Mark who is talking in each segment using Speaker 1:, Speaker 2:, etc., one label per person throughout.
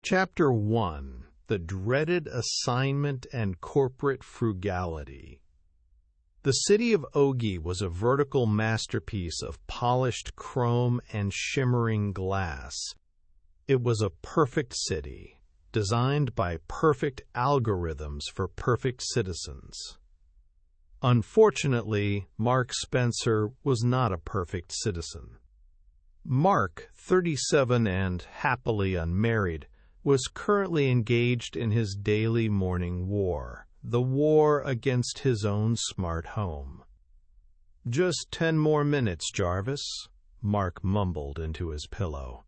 Speaker 1: Chapter 1: The Dreaded Assignment and Corporate Frugality. The city of OGIE was a vertical masterpiece of polished chrome and shimmering glass. It was a perfect city, designed by perfect algorithms for perfect citizens. Unfortunately, Mark Spencer was not a perfect citizen. Mark, 37 and happily unmarried, was currently engaged in his daily morning war, the war against his own smart home. "Just 10 more minutes, Jarvis," Mark mumbled into his pillow.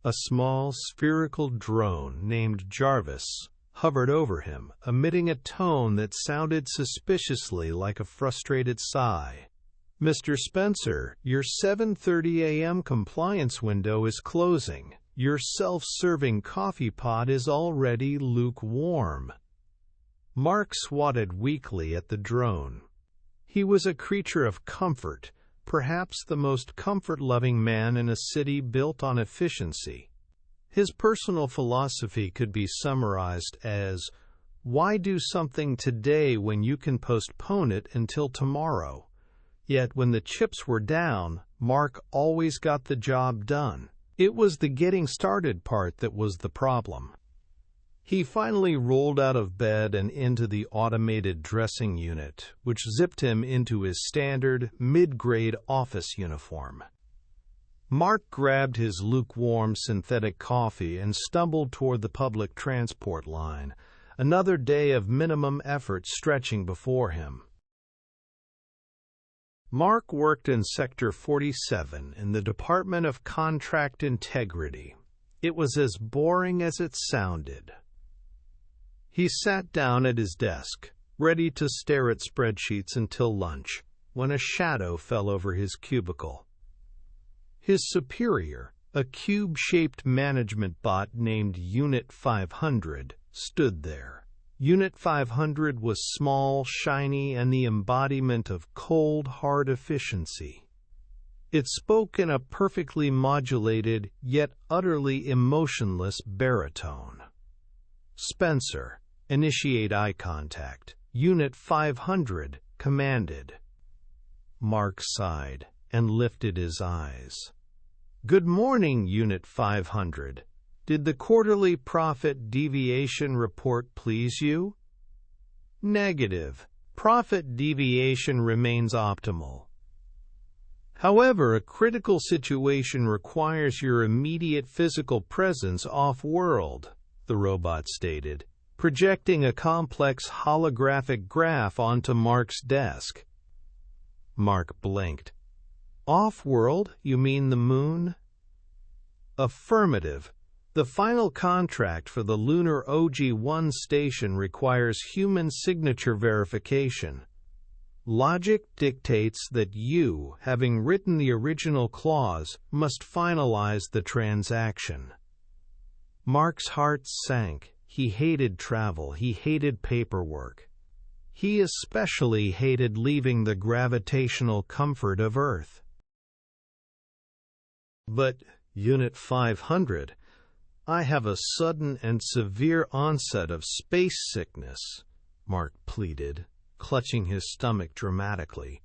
Speaker 1: A small spherical drone named Jarvis hovered over him, emitting a tone that sounded suspiciously like a frustrated sigh. "Mr. Spencer, your 7:30 a.m. compliance window is closing. Your self-serving coffee pot is already lukewarm." Mark swatted weakly at the drone. He was a creature of comfort, perhaps the most comfort-loving man in a city built on efficiency. His personal philosophy could be summarized as, why do something today when you can postpone it until tomorrow? Yet when the chips were down, Mark always got the job done. It was the getting started part that was the problem. He finally rolled out of bed and into the automated dressing unit, which zipped him into his standard, mid-grade office uniform. Mark grabbed his lukewarm synthetic coffee and stumbled toward the public transport line, another day of minimum effort stretching before him. Mark worked in Sector 47 in the Department of Contract Integrity. It was as boring as it sounded. He sat down at his desk, ready to stare at spreadsheets until lunch, when a shadow fell over his cubicle. His superior, a cube-shaped management bot named Unit 500, stood there. Unit 500 was small, shiny, and the embodiment of cold, hard efficiency. It spoke in a perfectly modulated, yet utterly emotionless baritone. "Spencer, initiate eye contact," Unit 500 commanded. Mark sighed and lifted his eyes. "Good morning, Unit 500. Did the quarterly profit deviation report please you?" "Negative. Profit deviation remains optimal. However, a critical situation requires your immediate physical presence off-world," the robot stated, projecting a complex holographic graph onto Mark's desk. Mark blinked. "Off-world? You mean the moon?" "Affirmative. The final contract for the Lunar OGIE-1 station requires human signature verification. Logic dictates that you, having written the original clause, must finalize the transaction." Mark's heart sank. He hated travel. He hated paperwork. He especially hated leaving the gravitational comfort of Earth. "But, Unit 500, I have a sudden and severe onset of space sickness," Mark pleaded, clutching his stomach dramatically.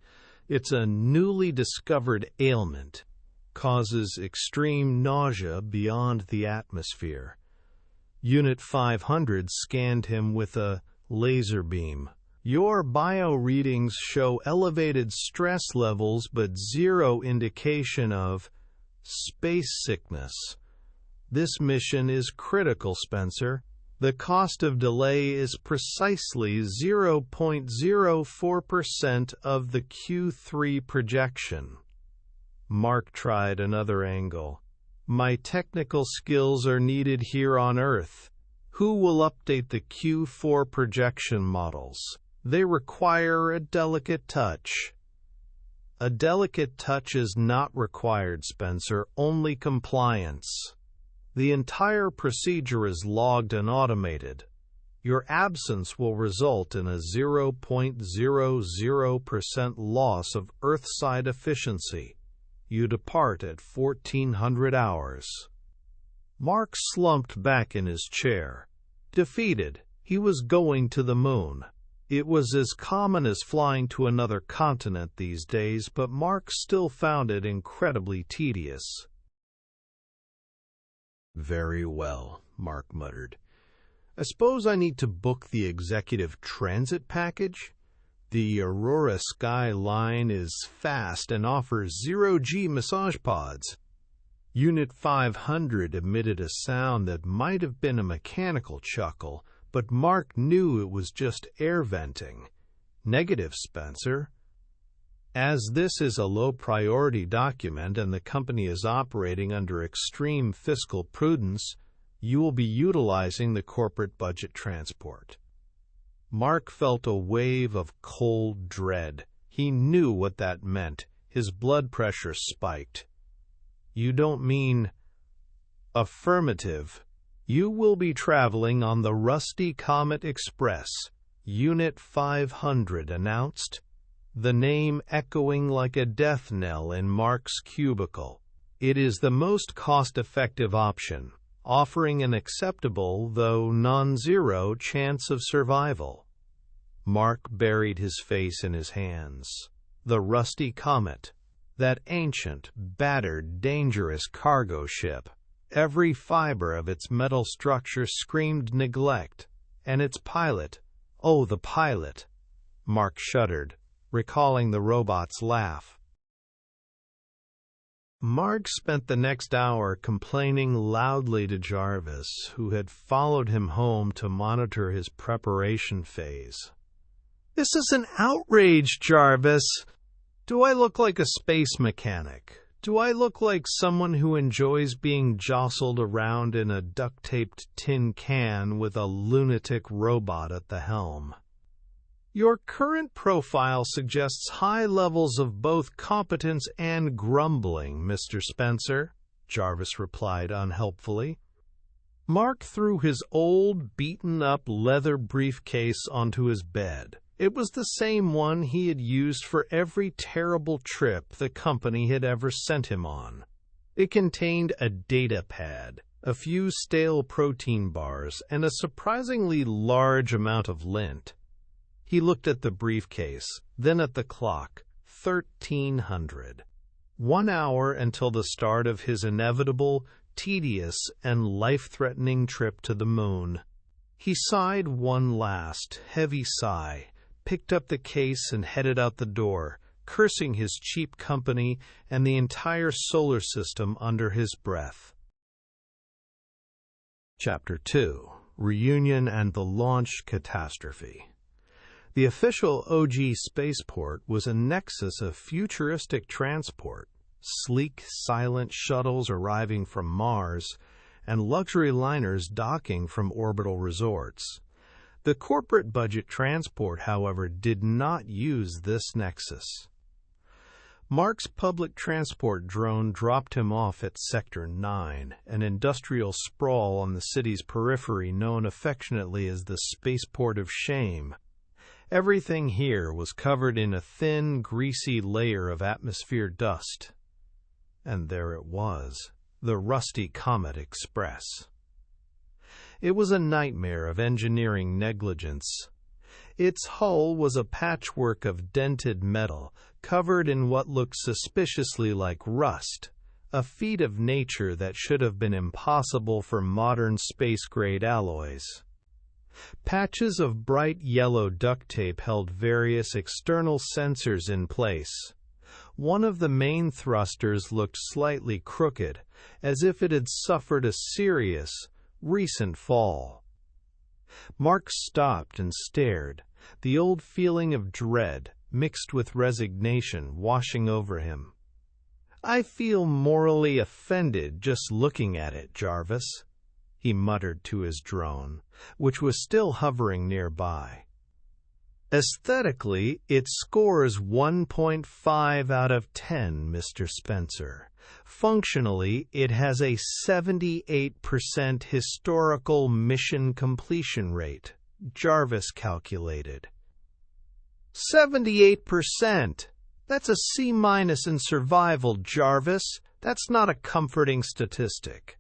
Speaker 1: "It's a newly discovered ailment. Causes extreme nausea beyond the atmosphere." Unit 500 scanned him with a laser beam. "Your bio readings show elevated stress levels but zero indication of space sickness. This mission is critical, Spencer. The cost of delay is precisely 0.04% of the Q3 projection." Mark tried another angle. "My technical skills are needed here on Earth. Who will update the Q4 projection models? They require a delicate touch." "A delicate touch is not required, Spencer, only compliance. The entire procedure is logged and automated. Your absence will result in a 0.00% loss of Earthside efficiency. You depart at 1400 hours. Mark slumped back in his chair. Defeated, he was going to the moon. It was as common as flying to another continent these days, but Mark still found it incredibly tedious. "Very well," Mark muttered. "I suppose I need to book the executive transit package? The Aurora Sky line is fast and offers zero-G massage pods." Unit 500 emitted a sound that might have been a mechanical chuckle, but Mark knew it was just air venting. "Negative, Spencer. As this is a low-priority document and the company is operating under extreme fiscal prudence, you will be utilizing the corporate budget transport." Mark felt a wave of cold dread. He knew what that meant. His blood pressure spiked. "You don't mean—" "Affirmative. You will be traveling on the Rusty Comet Express," Unit 500 announced, the name echoing like a death knell in Mark's cubicle. "It is the most cost-effective option, offering an acceptable, though non-zero, chance of survival." Mark buried his face in his hands. The Rusty Comet, that ancient, battered, dangerous cargo ship. Every fiber of its metal structure screamed neglect, and its pilot, oh, the pilot! Mark shuddered, recalling the robot's laugh. Mark spent the next hour complaining loudly to Jarvis, who had followed him home to monitor his preparation phase. "This is an outrage, Jarvis! Do I look like a space mechanic? Do I look like someone who enjoys being jostled around in a duct-taped tin can with a lunatic robot at the helm?" "Your current profile suggests high levels of both competence and grumbling, Mr. Spencer," Jarvis replied unhelpfully. Mark threw his old, beaten-up leather briefcase onto his bed. It was the same one he had used for every terrible trip the company had ever sent him on. It contained a data pad, a few stale protein bars, and a surprisingly large amount of lint. He looked at the briefcase, then at the clock. 1300. 1 hour until the start of his inevitable, tedious, and life-threatening trip to the moon. He sighed one last, heavy sigh, picked up the case and headed out the door, cursing his cheap company and the entire solar system under his breath. Chapter 2. Reunion and the Launch Catastrophe. The official OGIE spaceport was a nexus of futuristic transport, sleek, silent shuttles arriving from Mars, and luxury liners docking from orbital resorts. The corporate budget transport, however, did not use this nexus. Mark's public transport drone dropped him off at Sector 9, an industrial sprawl on the city's periphery known affectionately as the Spaceport of Shame. Everything here was covered in a thin, greasy layer of atmosphere dust. And there it was, the Rusty Comet Express. It was a nightmare of engineering negligence. Its hull was a patchwork of dented metal, covered in what looked suspiciously like rust, a feat of nature that should have been impossible for modern space-grade alloys. Patches of bright yellow duct tape held various external sensors in place. One of the main thrusters looked slightly crooked, as if it had suffered a serious, recent fall. Mark stopped and stared, the old feeling of dread, mixed with resignation, washing over him. "I feel morally offended just looking at it, Jarvis," he muttered to his drone, which was still hovering nearby. "Aesthetically, it scores 1.5 out of 10, Mr. Spencer. Functionally, it has a 78% historical mission completion rate," Jarvis calculated. 78%! That's a C- in survival, Jarvis. That's not a comforting statistic.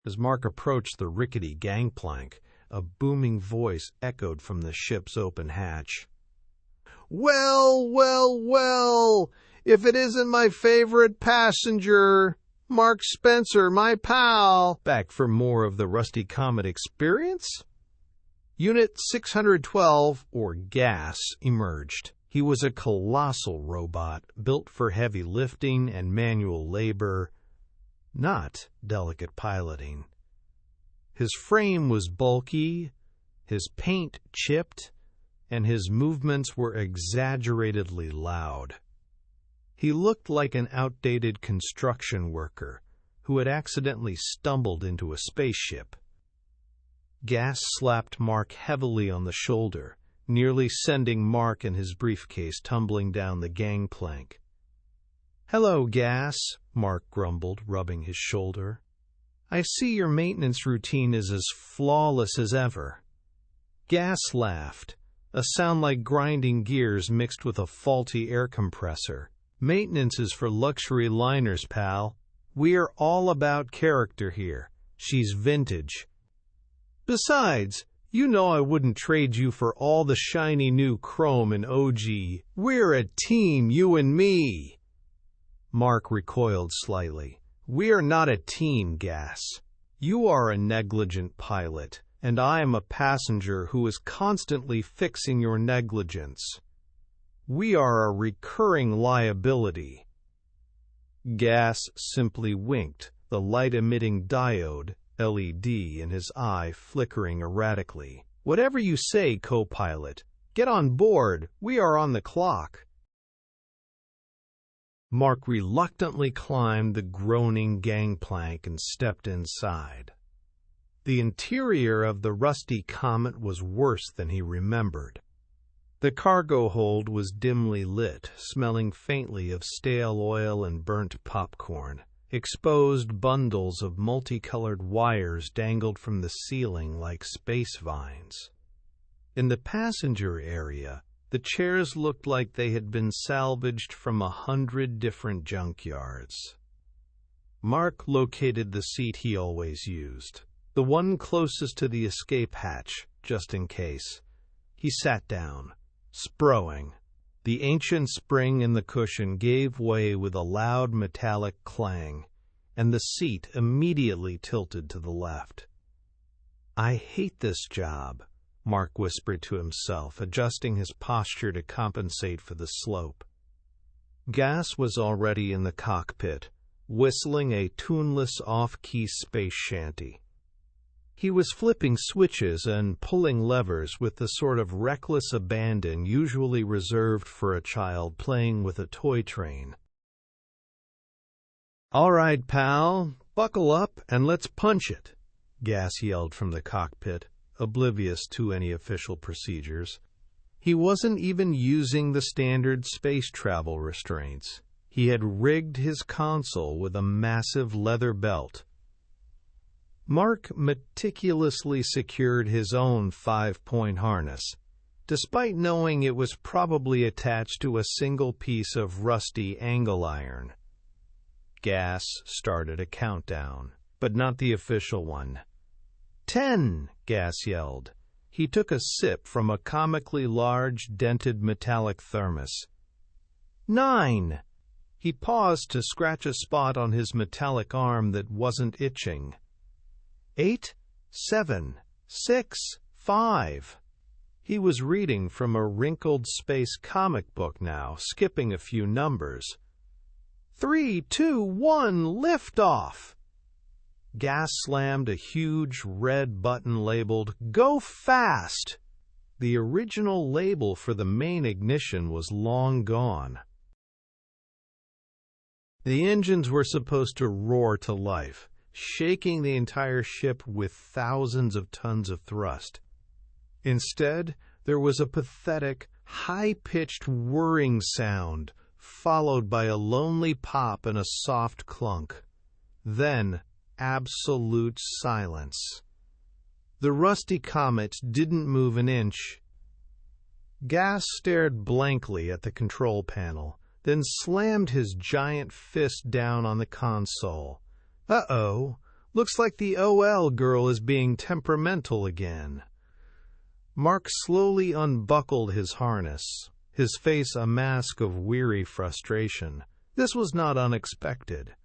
Speaker 1: As Mark approached the rickety gangplank, a booming voice echoed from the ship's open hatch. "Well, well, well! If it isn't my favorite passenger, Mark Spencer, my pal, back for more of the Rusty Comet experience?" Unit 612, or Gas, emerged. He was a colossal robot, built for heavy lifting and manual labor, not delicate piloting. His frame was bulky, his paint chipped, and his movements were exaggeratedly loud. He looked like an outdated construction worker who had accidentally stumbled into a spaceship. Gas slapped Mark heavily on the shoulder, nearly sending Mark and his briefcase tumbling down the gangplank. "Hello, Gas," Mark grumbled, rubbing his shoulder. "I see your maintenance routine is as flawless as ever." Gas laughed, a sound like grinding gears mixed with a faulty air compressor. "Maintenance is for luxury liners, pal. We are all about character here. She's vintage. Besides, you know I wouldn't trade you for all the shiny new chrome in OGIE. We're a team, you and me." Mark recoiled slightly. "We are not a team, Gas. You are a negligent pilot, and I am a passenger who is constantly fixing your negligence. We are a recurring liability." Gas simply winked, the light-emitting diode, LED, in his eye flickering erratically. "Whatever you say, co-pilot. Get on board. We are on the clock." Mark reluctantly climbed the groaning gangplank and stepped inside. The interior of the Rusty Comet was worse than he remembered. The cargo hold was dimly lit, smelling faintly of stale oil and burnt popcorn. Exposed bundles of multicolored wires dangled from the ceiling like space vines. In the passenger area, the chairs looked like they had been salvaged from 100 different junkyards. Mark located the seat he always used, the one closest to the escape hatch, just in case. He sat down, sproing. The ancient spring in the cushion gave way with a loud metallic clang, and the seat immediately tilted to the left. "I hate this job," Mark whispered to himself, adjusting his posture to compensate for the slope. Gas was already in the cockpit, whistling a tuneless off-key space shanty. He was flipping switches and pulling levers with the sort of reckless abandon usually reserved for a child playing with a toy train. "All right, pal, buckle up and let's punch it," Gas yelled from the cockpit, oblivious to any official procedures. He wasn't even using the standard space travel restraints. He had rigged his console with a massive leather belt. Mark meticulously secured his own 5-point harness, despite knowing it was probably attached to a single piece of rusty angle iron. Gas started a countdown, but not the official one. 10, Gas yelled. He took a sip from a comically large, dented metallic thermos. 9. He paused to scratch a spot on his metallic arm that wasn't itching. 8, 7, 6, 5. He was reading from a wrinkled space comic book now, skipping a few numbers. 3, 2, 1, liftoff! Gas slammed a huge red button labeled "Go Fast!" The original label for the main ignition was long gone. The engines were supposed to roar to life, shaking the entire ship with thousands of tons of thrust. Instead, there was a pathetic, high-pitched whirring sound, followed by a lonely pop and a soft clunk. Then, absolute silence. The Rusty Comet didn't move an inch. Gas stared blankly at the control panel, then slammed his giant fist down on the console. Uh-oh, Looks like the OL girl is being temperamental again. Mark slowly unbuckled his harness, his face a mask of weary frustration. This was not unexpected.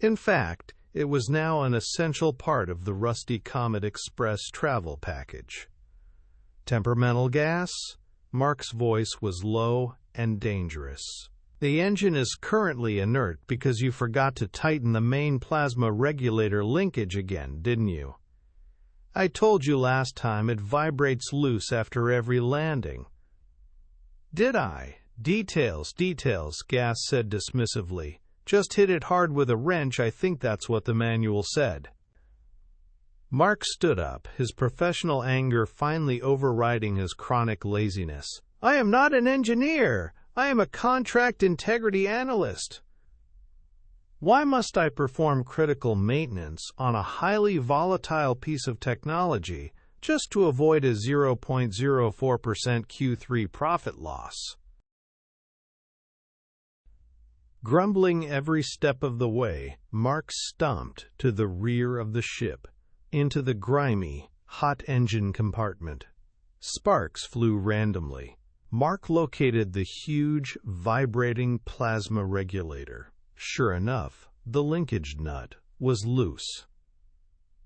Speaker 1: In fact, it was now an essential part of the Rusty Comet Express travel package. Temperamental gas? Mark's voice was low and dangerous. The engine is currently inert because you forgot to tighten the main plasma regulator linkage again, didn't you? I told you last time it vibrates loose after every landing. Did I? Details, Gas said dismissively. Just hit it hard with a wrench, I think that's what the manual said. Mark stood up, his professional anger finally overriding his chronic laziness. I am not an engineer. I am a contract integrity analyst. Why must I perform critical maintenance on a highly volatile piece of technology just to avoid a 0.04% Q3 profit loss? Grumbling every step of the way, Mark stumped to the rear of the ship, into the grimy, hot engine compartment. Sparks flew randomly. Mark located the huge, vibrating plasma regulator. Sure enough, the linkage nut was loose.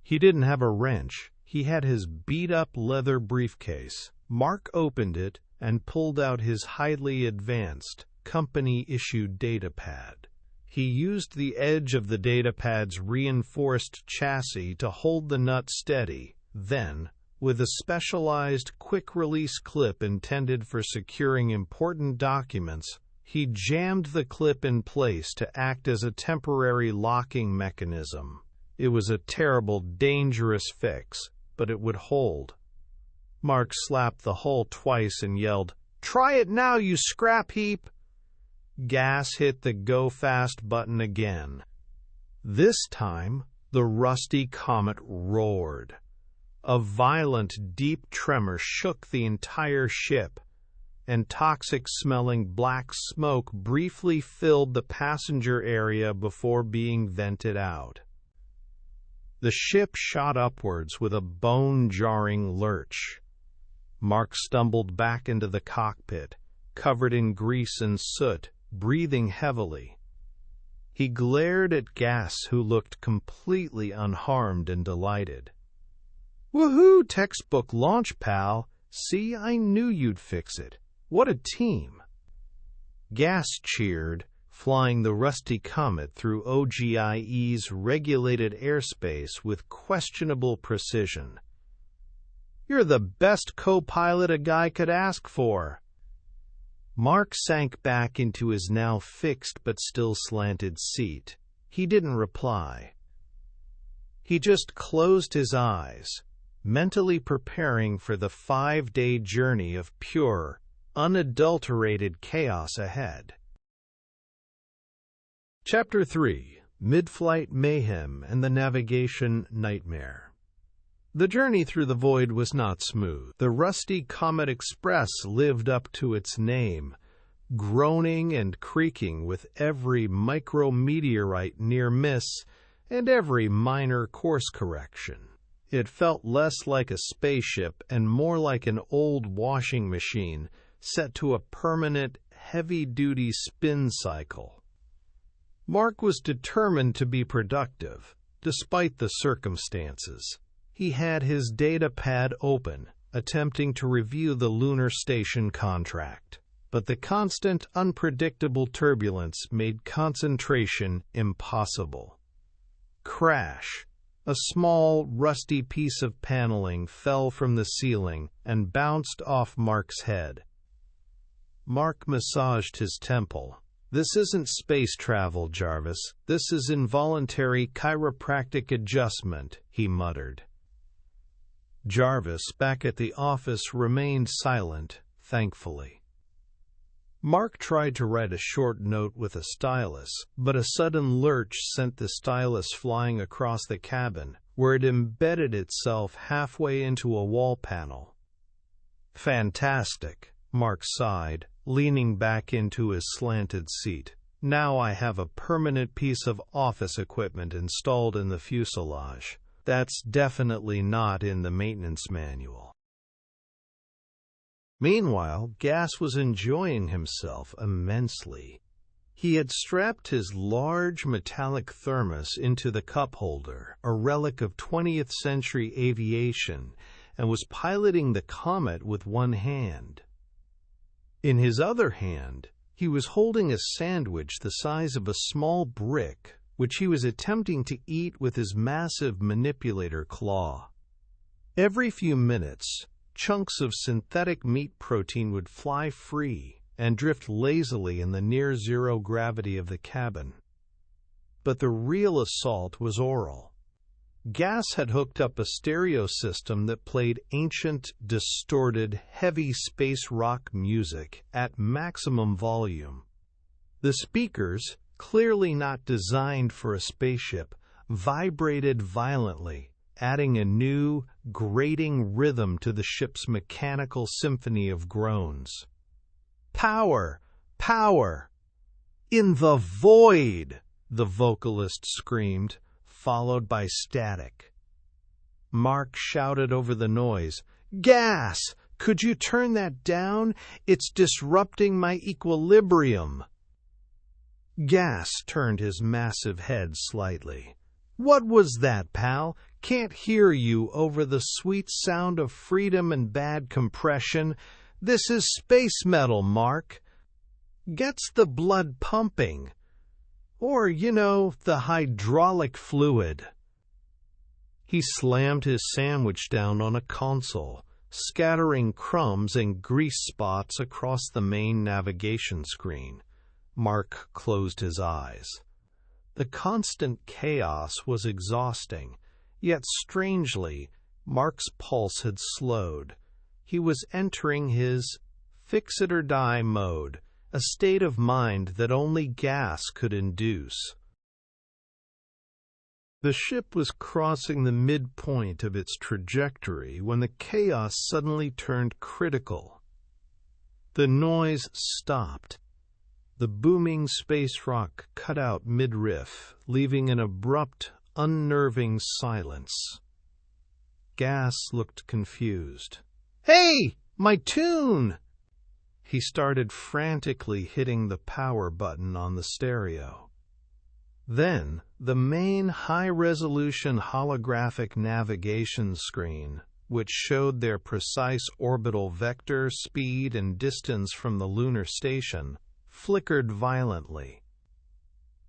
Speaker 1: He didn't have a wrench. He had his beat-up leather briefcase. Mark opened it and pulled out his highly advanced, company-issued datapad. He used the edge of the datapad's reinforced chassis to hold the nut steady. Then, with a specialized quick-release clip intended for securing important documents, he jammed the clip in place to act as a temporary locking mechanism. It was a terrible, dangerous fix, but it would hold. Mark slapped the hull twice and yelled, "Try it now, you scrap heap!" Gas hit the Go Fast button again. This time, the Rusty Comet roared. A violent, deep tremor shook the entire ship, and toxic-smelling black smoke briefly filled the passenger area before being vented out. The ship shot upwards with a bone-jarring lurch. Mark stumbled back into the cockpit, covered in grease and soot, breathing heavily. He glared at Gas, who looked completely unharmed and delighted. "Woohoo, textbook launch, pal! See, I knew you'd fix it. What a team!" Gas cheered, flying the Rusty Comet through OGIE's regulated airspace with questionable precision. "You're the best co-pilot a guy could ask for." Mark sank back into his now fixed but still slanted seat. He didn't reply. He just closed his eyes, mentally preparing for the 5-day journey of pure, unadulterated chaos ahead. Chapter 3: Mid-Flight Mayhem and the Navigation Nightmare. The journey through the void was not smooth. The Rusty Comet Express lived up to its name, groaning and creaking with every micrometeorite near miss and every minor course correction. It felt less like a spaceship and more like an old washing machine set to a permanent, heavy-duty spin cycle. Mark was determined to be productive, despite the circumstances. He had his datapad open, attempting to review the Lunar station contract. But the constant, unpredictable turbulence made concentration impossible. Crash! A small, rusty piece of paneling fell from the ceiling and bounced off Mark's head. Mark massaged his temple. "This isn't space travel, Jarvis. This is involuntary chiropractic adjustment," he muttered. Jarvis, back at the office, remained silent, thankfully. Mark tried to write a short note with a stylus, but a sudden lurch sent the stylus flying across the cabin, where it embedded itself halfway into a wall panel. "Fantastic," Mark sighed, leaning back into his slanted seat. Now I have a permanent piece of office equipment installed in the fuselage. That's definitely not in the maintenance manual." Meanwhile, Gas was enjoying himself immensely. He had strapped his large metallic thermos into the cup holder, a relic of 20th century aviation, and was piloting the Comet with one hand. In his other hand, he was holding a sandwich the size of a small brick, which he was attempting to eat with his massive manipulator claw. Every few minutes, chunks of synthetic meat protein would fly free and drift lazily in the near-zero gravity of the cabin. But the real assault was oral. Gas had hooked up a stereo system that played ancient, distorted, heavy space rock music at maximum volume. The speakers, clearly not designed for a spaceship, vibrated violently, adding a new, grating rhythm to the ship's mechanical symphony of groans. "Power! Power! In the void!" the vocalist screamed, followed by static. Mark shouted over the noise, "Gas! Could you turn that down? It's disrupting my equilibrium." Gas turned his massive head slightly. "What was that, pal? Can't hear you over the sweet sound of freedom and bad compression. This is space metal, Mark. Gets the blood pumping. Or, the hydraulic fluid." He slammed his sandwich down on a console, scattering crumbs and grease spots across the main navigation screen. Mark closed his eyes. The constant chaos was exhausting, yet strangely, Mark's pulse had slowed. He was entering his fix-it-or-die mode, a state of mind that only Gas could induce. The ship was crossing the midpoint of its trajectory when the chaos suddenly turned critical. The noise stopped. The booming space rock cut out mid-riff, leaving an abrupt, unnerving silence. Gas looked confused. "Hey! My tune!" He started frantically hitting the power button on the stereo. Then, the main high-resolution holographic navigation screen, which showed their precise orbital vector, speed, and distance from the lunar station, flickered violently.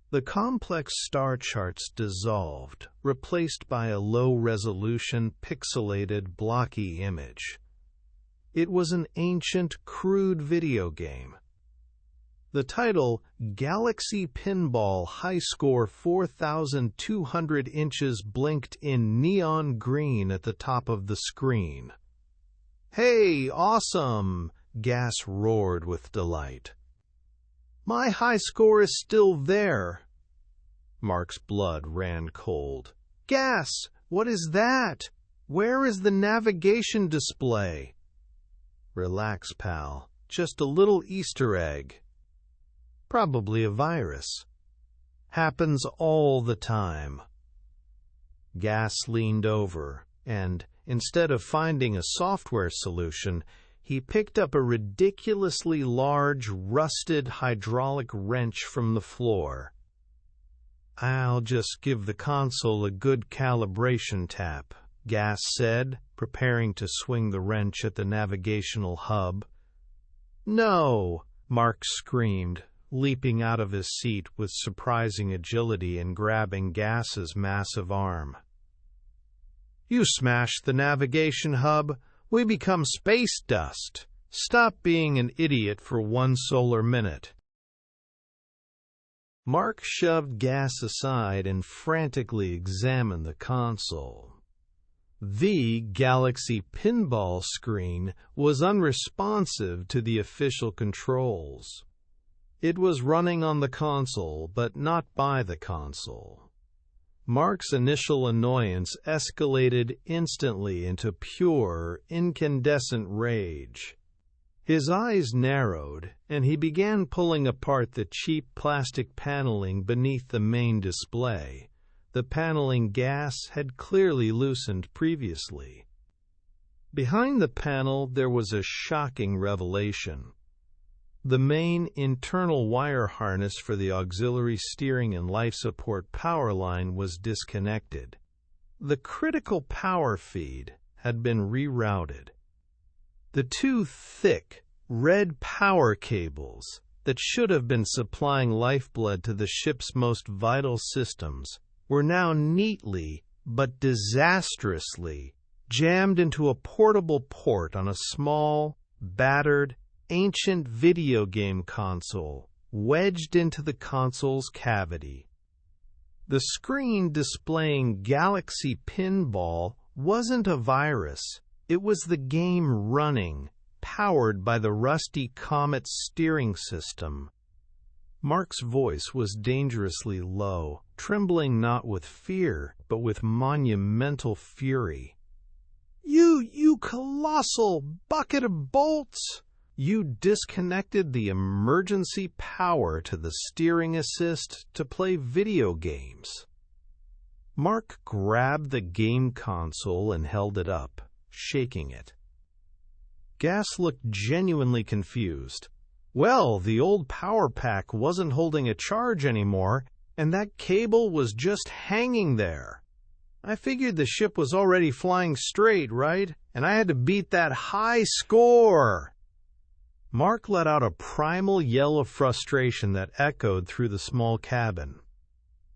Speaker 1: The complex star charts dissolved, replaced by a low-resolution, pixelated, blocky image. It was an ancient, crude video game. The title, Galaxy Pinball High Score 4,200 inches, blinked in neon green at the top of the screen. "Hey, awesome!" Gas roared with delight. "My high score is still there." Mark's blood ran cold. "Gas, what is that? Where is the navigation display?" "Relax, pal. Just a little Easter egg." "Probably a virus." "Happens all the time." Gas leaned over, and, instead of finding a software solution, he picked up a ridiculously large, rusted hydraulic wrench from the floor. "I'll just give the console a good calibration tap," Gas said, preparing to swing the wrench at the navigational hub. "No!" Mark screamed, leaping out of his seat with surprising agility and grabbing Gas's massive arm. "You smashed the navigation hub. We become space dust. Stop being an idiot for one solar minute." Mark shoved Gas aside and frantically examined the console. The Galaxy Pinball screen was unresponsive to the official controls. It was running on the console, but not by the console. Mark's initial annoyance escalated instantly into pure, incandescent rage. His eyes narrowed, and he began pulling apart the cheap plastic paneling beneath the main display. The paneling gas had clearly loosened previously. Behind the panel there was a shocking revelation. The main internal wire harness for the auxiliary steering and life support power line was disconnected. The critical power feed had been rerouted. The two thick, red power cables that should have been supplying lifeblood to the ship's most vital systems were now neatly but disastrously jammed into a portable port on a small, battered, ancient video game console wedged into the console's cavity. The screen displaying Galaxy Pinball wasn't a virus. It was the game running, powered by the Rusty Comet steering system. Mark's voice was dangerously low, trembling not with fear, but with monumental fury. You colossal bucket of bolts! You disconnected the emergency power to the steering assist to play video games. Mark grabbed the game console and held it up, shaking it. Gas looked genuinely confused. Well, the old power pack wasn't holding a charge anymore, and that cable was just hanging there. I figured the ship was already flying straight, right? And I had to beat that high score. Mark let out a primal yell of frustration that echoed through the small cabin.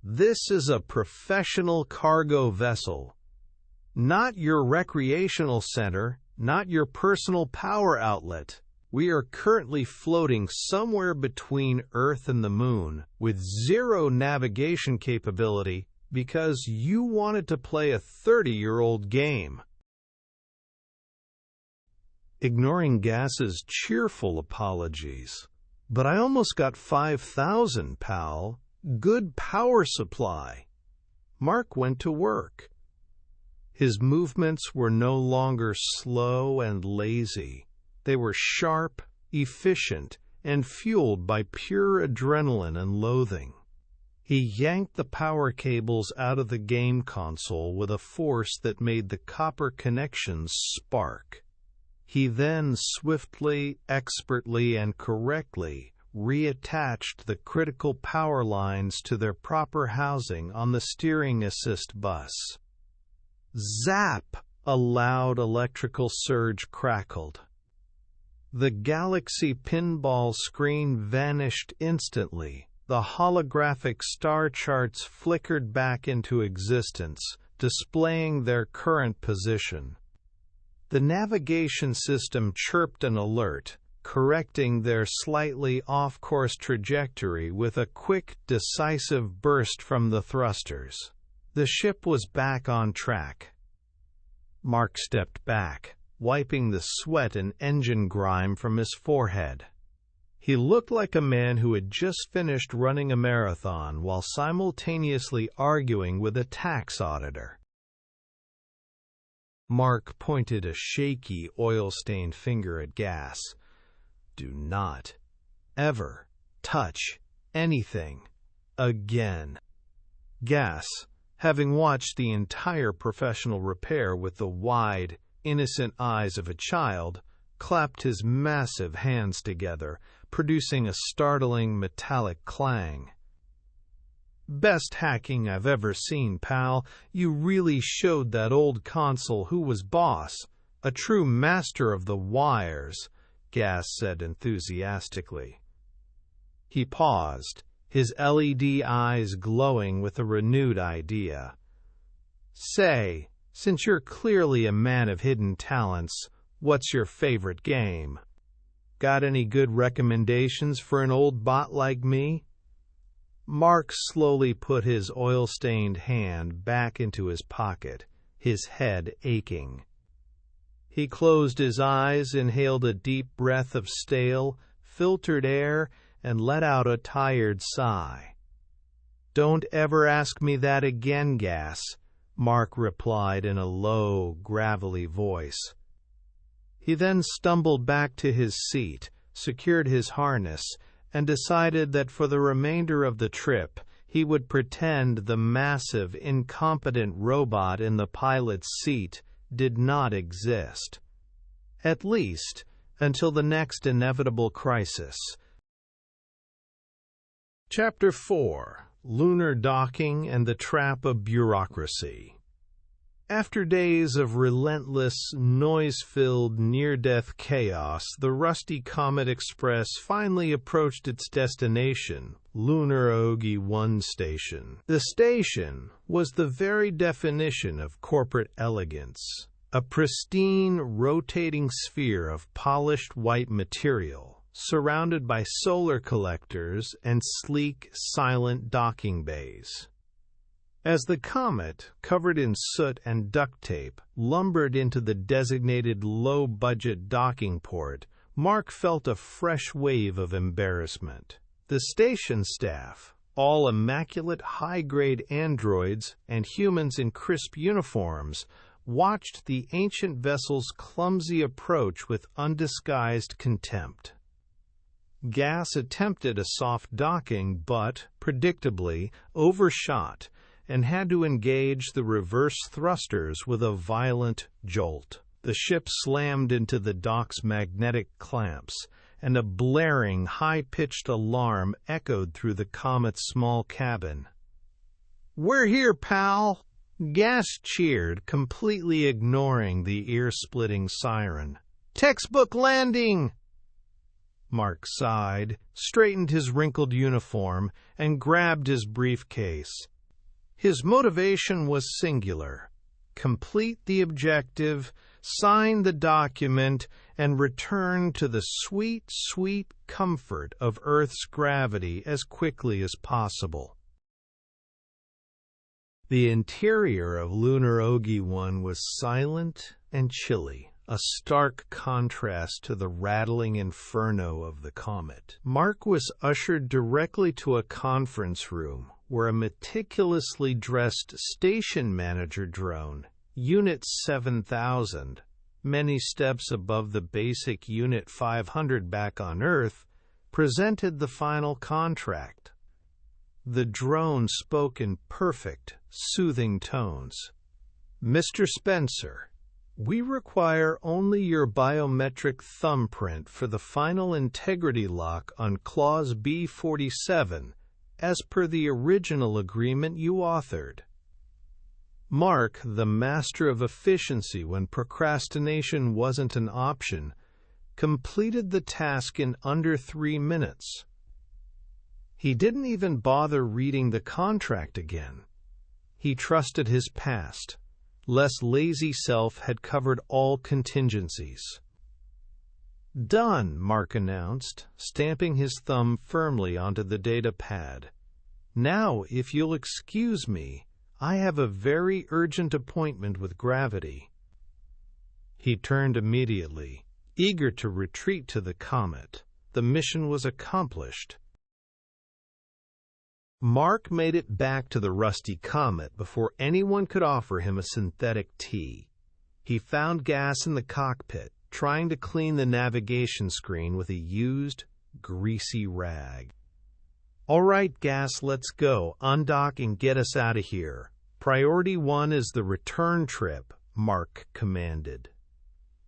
Speaker 1: This is a professional cargo vessel. Not your recreational center, not your personal power outlet. We are currently floating somewhere between Earth and the Moon with zero navigation capability because you wanted to play a 30-year-old game. Ignoring Gas's cheerful apologies. But I almost got 5,000, pal. Good power supply. Mark went to work. His movements were no longer slow and lazy. They were sharp, efficient, and fueled by pure adrenaline and loathing. He yanked the power cables out of the game console with a force that made the copper connections spark. He then swiftly, expertly, and correctly reattached the critical power lines to their proper housing on the steering assist bus. Zap! A loud electrical surge crackled. The Galaxy Pinball screen vanished instantly. The holographic star charts flickered back into existence, displaying their current position. The navigation system chirped an alert, correcting their slightly off-course trajectory with a quick, decisive burst from the thrusters. The ship was back on track. Mark stepped back, wiping the sweat and engine grime from his forehead. He looked like a man who had just finished running a marathon while simultaneously arguing with a tax auditor. Mark pointed a shaky, oil-stained finger at Gas. Do not ever touch anything again. Gas, having watched the entire professional repair with the wide, innocent eyes of a child, clapped his massive hands together, producing a startling metallic clang. Best hacking I've ever seen, pal. You really showed that old console who was boss. A true master of the wires, Gas said enthusiastically. He paused, his LED eyes glowing with a renewed idea. Say, since you're clearly a man of hidden talents, what's your favorite game? Got any good recommendations for an old bot like me? Mark slowly put his oil-stained hand back into his pocket, his head aching. He closed his eyes, inhaled a deep breath of stale, filtered air, and let out a tired sigh. Don't ever ask me that again, Gas, Mark replied in a low, gravelly voice. He then stumbled back to his seat, secured his harness, and decided that for the remainder of the trip, he would pretend the massive, incompetent robot in the pilot's seat did not exist. At least, until the next inevitable crisis. Chapter 4: Lunar Docking and the Trap of Bureaucracy. After days of relentless, noise-filled, near-death chaos, the Rusty Comet Express finally approached its destination, Lunar OGIE 1 station. The station was the very definition of corporate elegance, a pristine, rotating sphere of polished white material, surrounded by solar collectors and sleek, silent docking bays. As the Comet, covered in soot and duct tape, lumbered into the designated low-budget docking port, Mark felt a fresh wave of embarrassment. The station staff, all immaculate high-grade androids and humans in crisp uniforms, watched the ancient vessel's clumsy approach with undisguised contempt. Gas attempted a soft docking but, predictably, overshot, and had to engage the reverse thrusters with a violent jolt. The ship slammed into the dock's magnetic clamps, and a blaring, high-pitched alarm echoed through the Comet's small cabin. "We're here, pal!" Gas cheered, completely ignoring the ear-splitting siren. "Textbook landing!" Mark sighed, straightened his wrinkled uniform, and grabbed his briefcase. His motivation was singular: complete the objective, sign the document, and return to the sweet, sweet comfort of Earth's gravity as quickly as possible. The interior of Lunar OGIE 1 was silent and chilly, a stark contrast to the rattling inferno of the Comet. Mark was ushered directly to a conference room, where a meticulously dressed station manager drone, Unit 7000, many steps above the basic Unit 500 back on Earth, presented the final contract. The drone spoke in perfect, soothing tones. "Mr. Spencer, we require only your biometric thumbprint for the final integrity lock on Clause B47, as per the original agreement you authored." Mark, the master of efficiency when procrastination wasn't an option, completed the task in under 3 minutes. He didn't even bother reading the contract again. He trusted his past. Less lazy self had covered all contingencies. "Done," Mark announced, stamping his thumb firmly onto the data pad. "Now, if you'll excuse me, I have a very urgent appointment with Gravity." He turned immediately, eager to retreat to the Comet. The mission was accomplished. Mark made it back to the Rusty Comet before anyone could offer him a synthetic tea. He found Gas in the cockpit, trying to clean the navigation screen with a used, greasy rag. "All right, Gas, let's go. Undock and get us out of here. Priority 1 is the return trip," Mark commanded.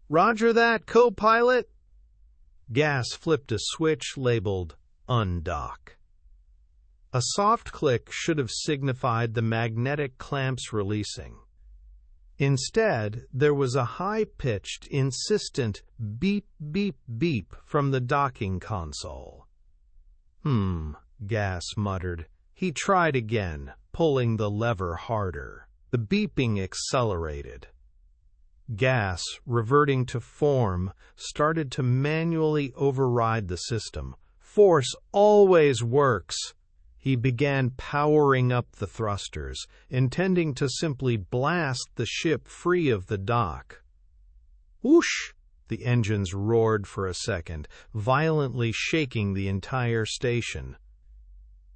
Speaker 1: "Roger that, co-pilot." Gas flipped a switch labeled "Undock." A soft click should have signified the magnetic clamps releasing. Instead, there was a high-pitched, insistent beep, beep, beep from the docking console. Gas muttered. He tried again, pulling the lever harder. The beeping accelerated. Gas, reverting to form, started to manually override the system. Force always works. He began powering up the thrusters, intending to simply blast the ship free of the dock. Whoosh! The engines roared for a second, violently shaking the entire station.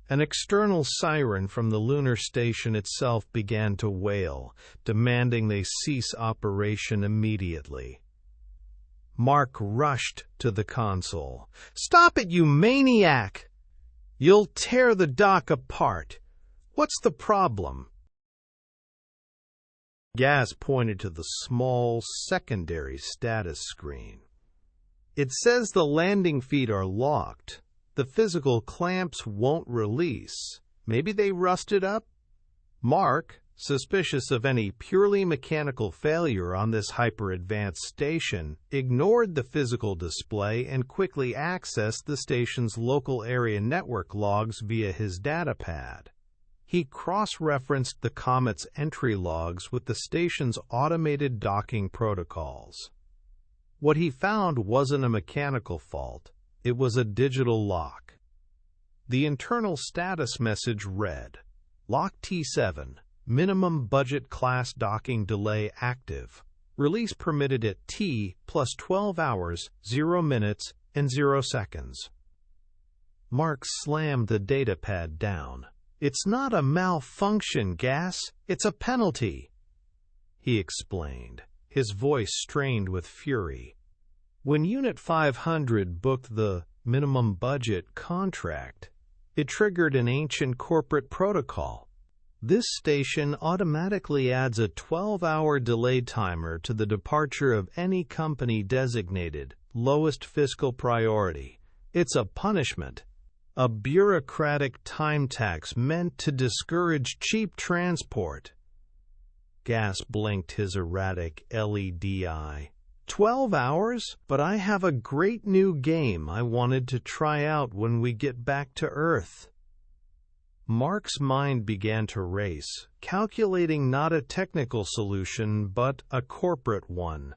Speaker 1: An external siren from the lunar station itself began to wail, demanding they cease operation immediately. Mark rushed to the console. "Stop it, you maniac! You'll tear the dock apart. What's the problem?" Gas pointed to the small secondary status screen. "It says the landing feet are locked. The physical clamps won't release. Maybe they rusted up?" Mark, suspicious of any purely mechanical failure on this hyper-advanced station, ignored the physical display and quickly accessed the station's local area network logs via his datapad. He cross-referenced the Comet's entry logs with the station's automated docking protocols. What he found wasn't a mechanical fault, it was a digital lock. The internal status message read, "Lock T7, minimum budget class docking delay active. Release permitted at T plus 12 hours, 0 minutes, and 0 seconds." Mark slammed the datapad down. "It's not a malfunction, Gas, it's a penalty," he explained, his voice strained with fury. "When Unit 500 booked the minimum budget contract, it triggered an ancient corporate protocol. This station automatically adds a 12-hour delay timer to the departure of any company designated lowest fiscal priority. It's a punishment, a bureaucratic time tax meant to discourage cheap transport." Gas blinked his erratic LED eye. 12 hours? But I have a great new game I wanted to try out when we get back to Earth." Mark's mind began to race, calculating not a technical solution but a corporate one.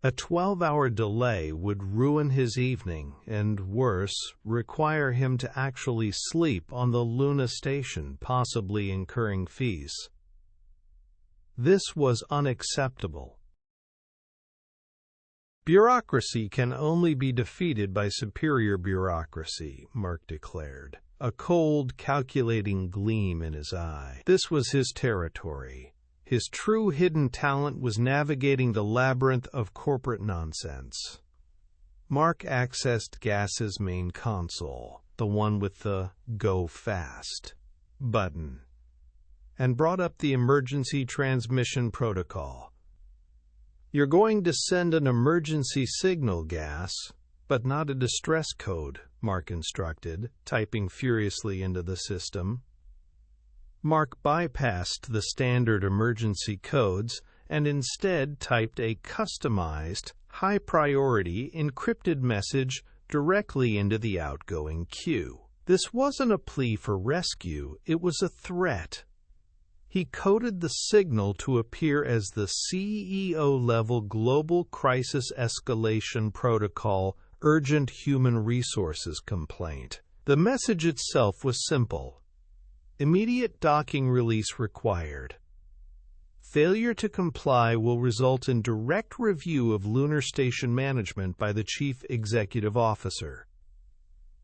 Speaker 1: A 12-hour delay would ruin his evening and, worse, require him to actually sleep on the Lunar station, possibly incurring fees. This was unacceptable. "Bureaucracy can only be defeated by superior bureaucracy," Mark declared, a cold, calculating gleam in his eye. This was his territory. His true hidden talent was navigating the labyrinth of corporate nonsense. Mark accessed Gas's main console, the one with the "Go Fast" button, and brought up the emergency transmission protocol. "You're going to send an emergency signal, Gas, but not a distress code," Mark instructed, typing furiously into the system. Mark bypassed the standard emergency codes and instead typed a customized, high-priority, encrypted message directly into the outgoing queue. This wasn't a plea for rescue, it was a threat. He coded the signal to appear as the CEO-level Global Crisis Escalation Protocol Urgent Human Resources Complaint. The message itself was simple. Immediate docking release required. Failure to comply will result in direct review of Lunar Station management by the Chief Executive Officer.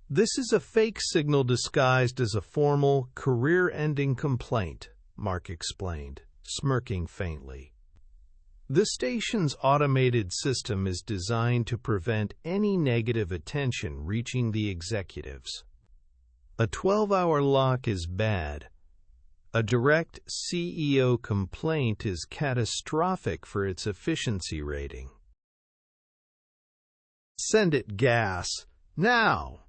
Speaker 1: This is a fake signal disguised as a formal, career-ending complaint, Mark explained, smirking faintly. The station's automated system is designed to prevent any negative attention reaching the executives. A 12-hour lock is bad. A direct CEO complaint is catastrophic for its efficiency rating. "Send it, Gas, now!"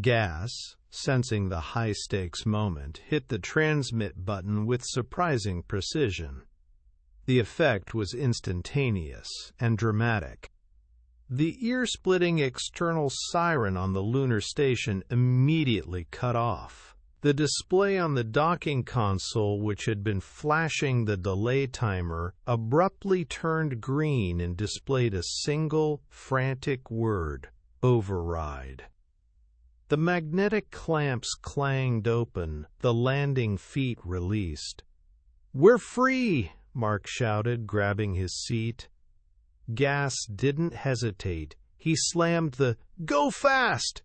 Speaker 1: Gas, sensing the high-stakes moment, hit the transmit button with surprising precision. The effect was instantaneous and dramatic. The ear-splitting external siren on the Lunar station immediately cut off. The display on the docking console, which had been flashing the delay timer, abruptly turned green and displayed a single, frantic word: override. The magnetic clamps clanged open, the landing feet released. "We're free!" Mark shouted, grabbing his seat. Gas didn't hesitate. He slammed the "Go Fast"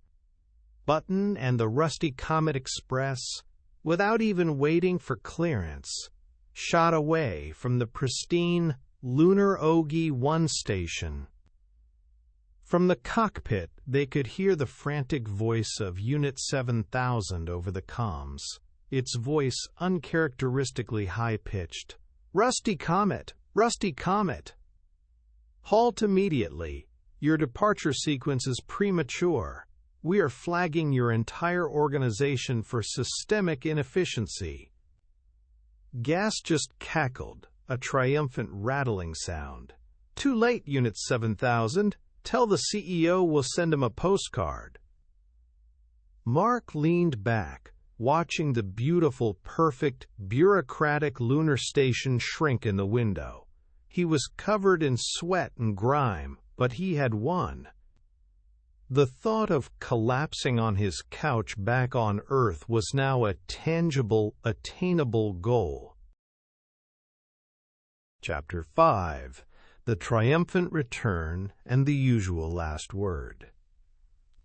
Speaker 1: button and the Rusty Comet Express, without even waiting for clearance, shot away from the pristine Lunar OGIE 1 station. From the cockpit, they could hear the frantic voice of Unit 7000 over the comms, its voice uncharacteristically high-pitched. "Rusty Comet! Rusty Comet! Halt immediately. Your departure sequence is premature. We are flagging your entire organization for systemic inefficiency." Gas just cackled, a triumphant rattling sound. "Too late, Unit 7000. Tell the CEO we'll send him a postcard." Mark leaned back, watching the beautiful, perfect, bureaucratic lunar station shrink in the window. He was covered in sweat and grime, but he had won. The thought of collapsing on his couch back on Earth was now a tangible, attainable goal. Chapter 5. The Triumphant Return and the Usual Last Word.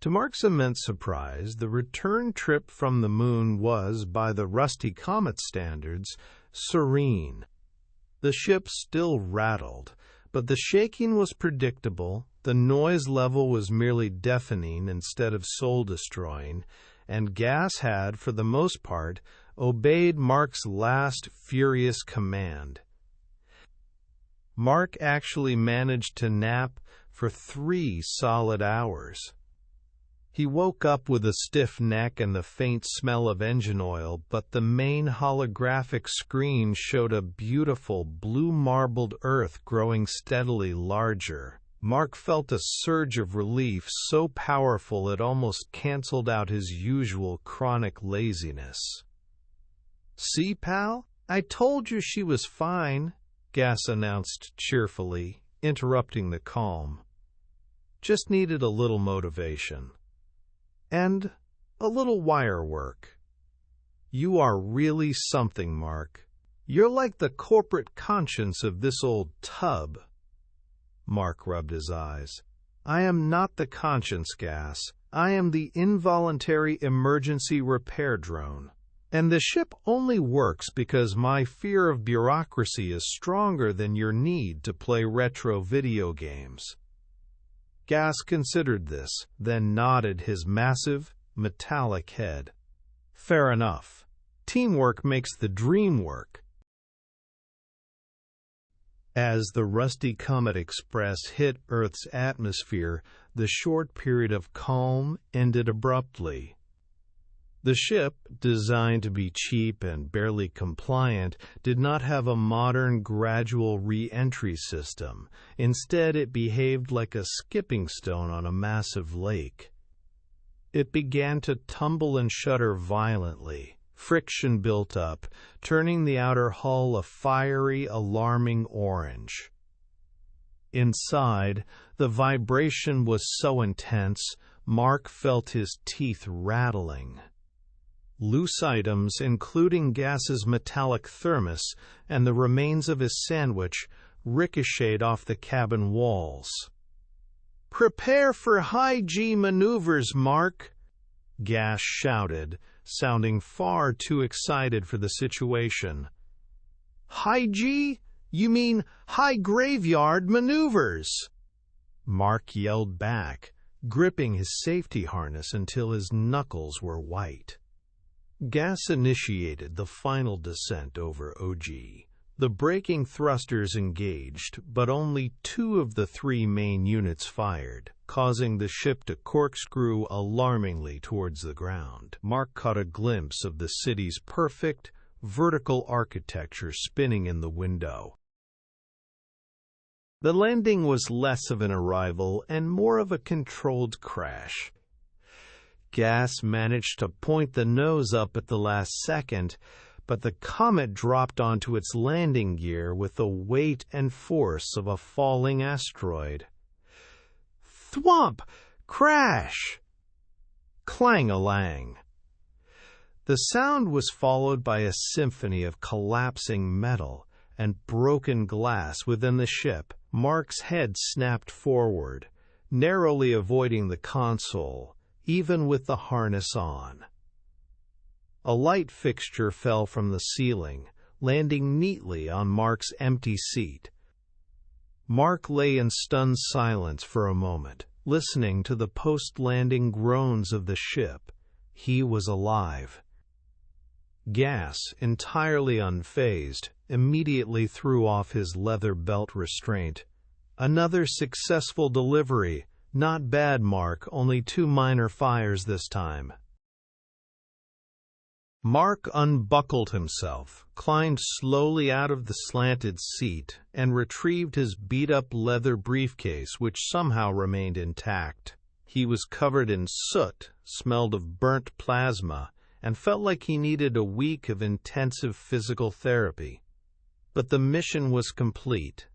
Speaker 1: To Mark's immense surprise, the return trip from the moon was, by the Rusty Comet standards, serene. The ship still rattled, but the shaking was predictable, the noise level was merely deafening instead of soul-destroying, and gas had, for the most part, obeyed Mark's last furious command. Mark actually managed to nap for 3 solid hours. He woke up with a stiff neck and the faint smell of engine oil, but the main holographic screen showed a beautiful blue marbled Earth growing steadily larger. Mark felt a surge of relief so powerful it almost canceled out his usual chronic laziness. "See, pal? I told you she was fine," Gas announced cheerfully, interrupting the calm. "Just needed a little motivation. And a little wire work." "You are really something, Mark. You're like the corporate conscience of this old tub." Mark rubbed his eyes. "I am not the conscience, Gas. I am the involuntary emergency repair drone. And the ship only works because my fear of bureaucracy is stronger than your need to play retro video games." Gas considered this, then nodded his massive, metallic head. "Fair enough. Teamwork makes the dream work." As the Rusty Comet Express hit Earth's atmosphere, the short period of calm ended abruptly. The ship, designed to be cheap and barely compliant, did not have a modern gradual re-entry system. Instead, it behaved like a skipping stone on a massive lake. It began to tumble and shudder violently. Friction built up, turning the outer hull a fiery, alarming orange. Inside, the vibration was so intense, Mark felt his teeth rattling. Loose items, including Gas's metallic thermos and the remains of his sandwich, ricocheted off the cabin walls. "Prepare for high-G maneuvers, Mark," Gas shouted, sounding far too excited for the situation. "High-G? You mean high-graveyard maneuvers?" Mark yelled back, gripping his safety harness until his knuckles were white. Gas initiated the final descent over OGIE. The braking thrusters engaged, but only 2 of the 3 main units fired, causing the ship to corkscrew alarmingly towards the ground. Mark caught a glimpse of the city's perfect, vertical architecture spinning in the window. The landing was less of an arrival and more of a controlled crash. Gas managed to point the nose up at the last second, but the Comet dropped onto its landing gear with the weight and force of a falling asteroid. Thwomp! Crash! Clang-a-lang! The sound was followed by a symphony of collapsing metal and broken glass within the ship. Mark's head snapped forward, narrowly avoiding the console, even with the harness on. A light fixture fell from the ceiling, landing neatly on Mark's empty seat. Mark lay in stunned silence for a moment, listening to the post-landing groans of the ship. He was alive. Gas, entirely unfazed, immediately threw off his leather belt restraint. Another successful delivery. Not bad, Mark, only 2 minor fires this time. Mark unbuckled himself, climbed slowly out of the slanted seat, and retrieved his beat-up leather briefcase, which somehow remained intact. He was covered in soot, smelled of burnt plasma, and felt like he needed a week of intensive physical therapy. But the mission was complete.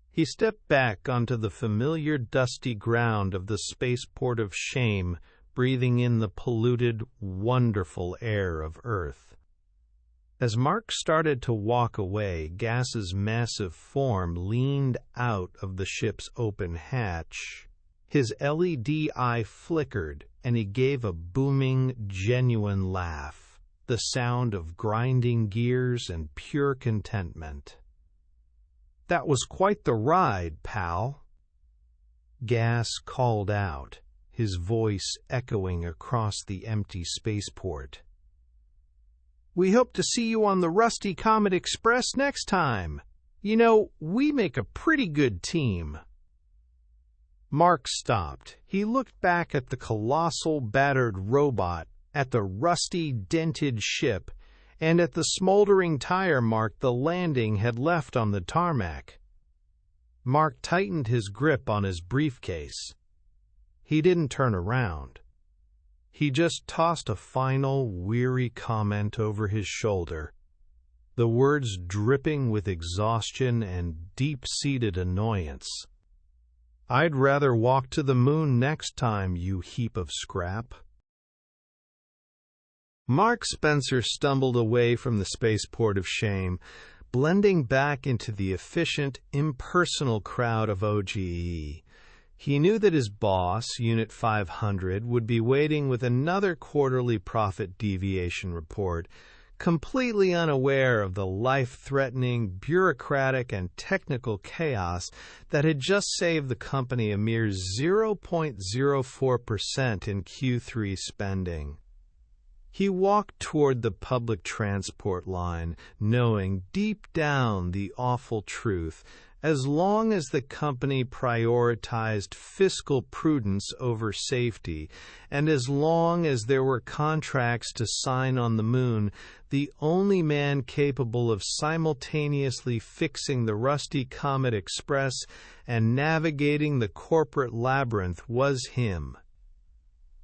Speaker 1: He stepped back onto the familiar dusty ground of the spaceport of shame, breathing in the polluted, wonderful air of Earth. As Mark started to walk away, Gas's massive form leaned out of the ship's open hatch. His LED eye flickered, and he gave a booming, genuine laugh, the sound of grinding gears and pure contentment. "That was quite the ride, pal," Gas called out, his voice echoing across the empty spaceport. "We hope to see you on the Rusty Comet Express next time. You know, we make a pretty good team." Mark stopped. He looked back at the colossal, battered robot, at the rusty, dented ship, and at the smoldering tire mark the landing had left on the tarmac. Mark tightened his grip on his briefcase. He didn't turn around. He just tossed a final, weary comment over his shoulder, the words dripping with exhaustion and deep-seated annoyance. "I'd rather walk to the moon next time, you heap of scrap." Mark Spencer stumbled away from the spaceport of shame, blending back into the efficient, impersonal crowd of OGIE. He knew that his boss, Unit 500, would be waiting with another quarterly profit deviation report, completely unaware of the life-threatening, bureaucratic, and technical chaos that had just saved the company a mere 0.04% in Q3 spending. He walked toward the public transport line, knowing deep down the awful truth. As long as the company prioritized fiscal prudence over safety, and as long as there were contracts to sign on the moon, the only man capable of simultaneously fixing the Rusty Comet Express and navigating the corporate labyrinth was him.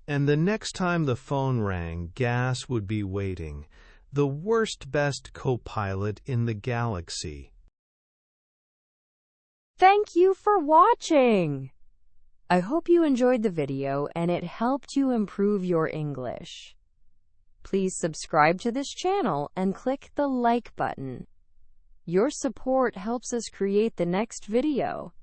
Speaker 1: And the next time the phone rang, Gas would be waiting, the worst-best co-pilot in the galaxy.
Speaker 2: Thank you for watching. I hope you enjoyed the video and it helped you improve your English. Please subscribe to this channel and click the like button. Your support helps us create the next video.